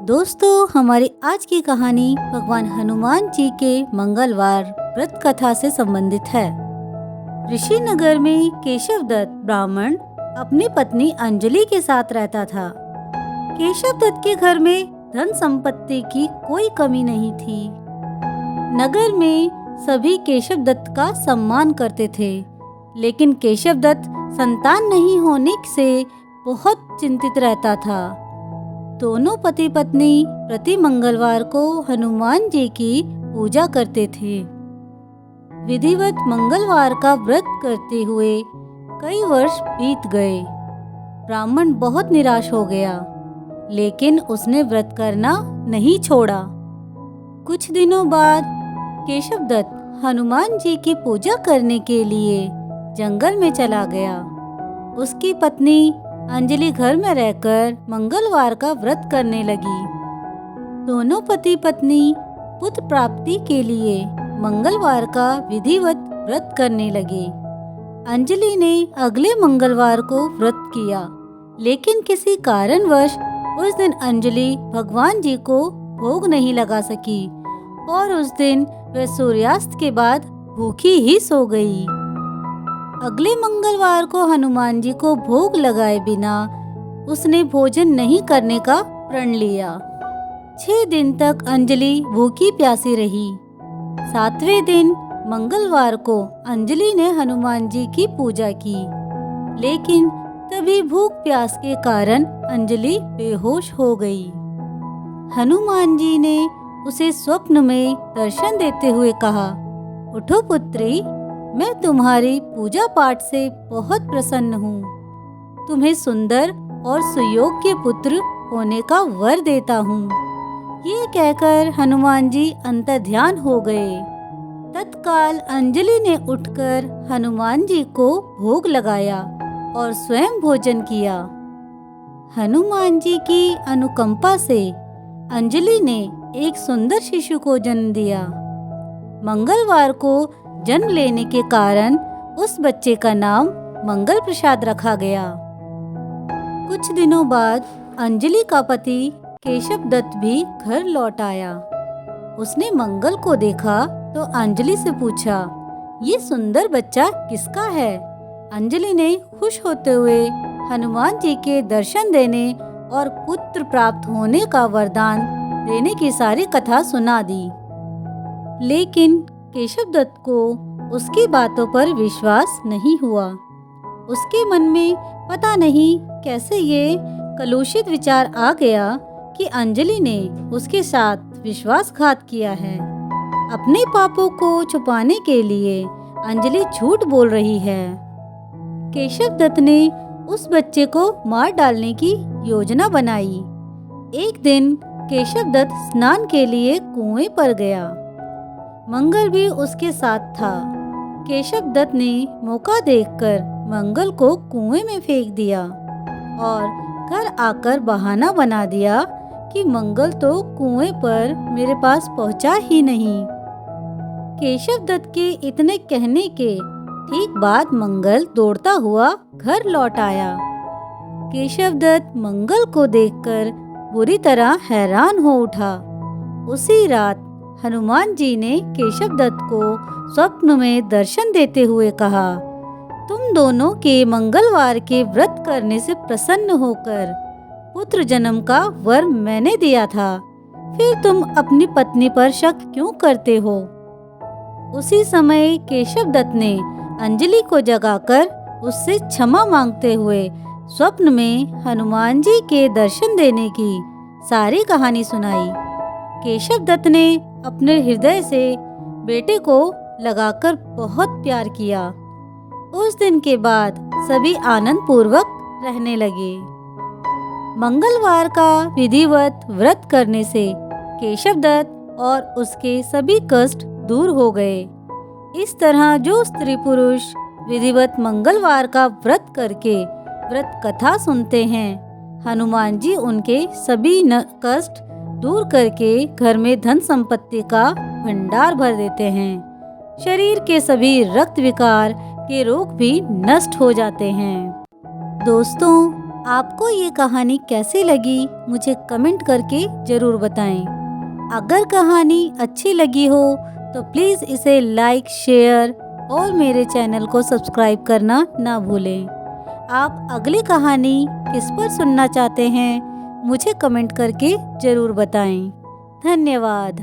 दोस्तों, हमारी आज की कहानी भगवान हनुमान जी के मंगलवार व्रत कथा से संबंधित है। ऋषि नगर में केशव दत्त ब्राह्मण अपनी पत्नी अंजलि के साथ रहता था। केशव दत्त के घर में धन संपत्ति की कोई कमी नहीं थी। नगर में सभी केशव दत्त का सम्मान करते थे, लेकिन केशव दत्त संतान नहीं होने से बहुत चिंतित रहता था। दोनों पति पत्नी प्रति मंगलवार को हनुमान जी की पूजा करते थे। विधिवत मंगलवार का व्रत करते हुए कई वर्ष बीत गए। ब्राह्मण बहुत निराश हो गया, लेकिन उसने व्रत करना नहीं छोड़ा। कुछ दिनों बाद केशव दत्त हनुमान जी की पूजा करने के लिए जंगल में चला गया। उसकी पत्नी अंजलि घर में रहकर मंगलवार का व्रत करने लगी। दोनों पति पत्नी पुत्र प्राप्ति के लिए मंगलवार का विधिवत व्रत करने लगे। अंजलि ने अगले मंगलवार को व्रत किया, लेकिन किसी कारणवश उस दिन अंजलि भगवान जी को भोग नहीं लगा सकी और उस दिन वह सूर्यास्त के बाद भूखी ही सो गई। अगले मंगलवार को हनुमान जी को भोग लगाए बिना उसने भोजन नहीं करने का प्रण लिया। 6 दिन तक अंजलि भूखी प्यासी रही। 7वें दिन मंगलवार को अंजलि ने हनुमान जी की पूजा की, लेकिन तभी भूख प्यास के कारण अंजलि बेहोश हो गई। हनुमान जी ने उसे स्वप्न में दर्शन देते हुए कहा, उठो पुत्री, मैं तुम्हारी पूजा पाठ से बहुत प्रसन्न हूँ। तुम्हें सुंदर और सुयोग्य पुत्र होने का वर देता हूँ। ये कहकर हनुमान जी अंतर्ध्यान हो गए। तत्काल अंजलि ने उठकर हनुमान जी को भोग लगाया और स्वयं भोजन किया। हनुमान जी की अनुकंपा से अंजलि ने एक सुंदर शिशु को जन्म दिया। मंगलवार को जन्म लेने के कारण उस बच्चे का नाम मंगल प्रसाद रखा गया। कुछ दिनों बाद अंजलि का पति केशव दत्त भी घर लौट आया। उसने मंगल को देखा तो अंजलि से पूछा, ये सुंदर बच्चा किसका है? अंजलि ने खुश होते हुए हनुमान जी के दर्शन देने और पुत्र प्राप्त होने का वरदान देने की सारी कथा सुना दी। लेकिन केशव दत्त को उसकी बातों पर विश्वास नहीं हुआ। उसके मन में पता नहीं कैसे ये कलुषित विचार आ गया कि अंजलि ने उसके साथ विश्वासघात किया है। अपने पापों को छुपाने के लिए अंजलि झूठ बोल रही है। केशव दत्त ने उस बच्चे को मार डालने की योजना बनाई। एक दिन केशव दत्त स्नान के लिए कुएं पर गया। मंगल भी उसके साथ था। केशव दत्त ने मौका देखकर मंगल को कुएं में फेंक दिया और घर आकर बहाना बना दिया कि मंगल तो कुएं पर मेरे पास पहुंचा ही नहीं। केशव दत्त के इतने कहने के ठीक बाद मंगल दौड़ता हुआ घर लौट आया। केशव दत्त मंगल को देखकर बुरी तरह हैरान हो उठा। उसी रात हनुमान जी ने केशव दत्त को स्वप्न में दर्शन देते हुए कहा, तुम दोनों के मंगलवार के व्रत करने से प्रसन्न होकर पुत्र जन्म का वर मैंने दिया था, फिर तुम अपनी पत्नी पर शक क्यों करते हो? उसी समय केशव दत्त ने अंजलि को जगाकर उससे क्षमा मांगते हुए स्वप्न में हनुमान जी के दर्शन देने की सारी कहानी सुनाई। केशव दत्त ने अपने हृदय से बेटे को लगाकर बहुत प्यार किया। उस दिन के बाद सभी आनंद पूर्वक रहने लगे। मंगलवार का विधिवत व्रत करने से केशव दत्त और उसके सभी कष्ट दूर हो गए। इस तरह जो स्त्री पुरुष विधिवत मंगलवार का व्रत करके व्रत कथा सुनते हैं, हनुमान जी उनके सभी कष्ट दूर करके घर में धन संपत्ति का भंडार भर देते हैं। शरीर के सभी रक्त विकार के रोग भी नष्ट हो जाते हैं। दोस्तों, आपको ये कहानी कैसी लगी मुझे कमेंट करके ज़रूर बताएं। अगर कहानी अच्छी लगी हो तो प्लीज़ इसे लाइक, शेयर और मेरे चैनल को सब्सक्राइब करना ना भूलें। आप अगली कहानी किस पर सुनना चाहते हैं मुझे कमेंट करके ज़रूर बताएं। धन्यवाद।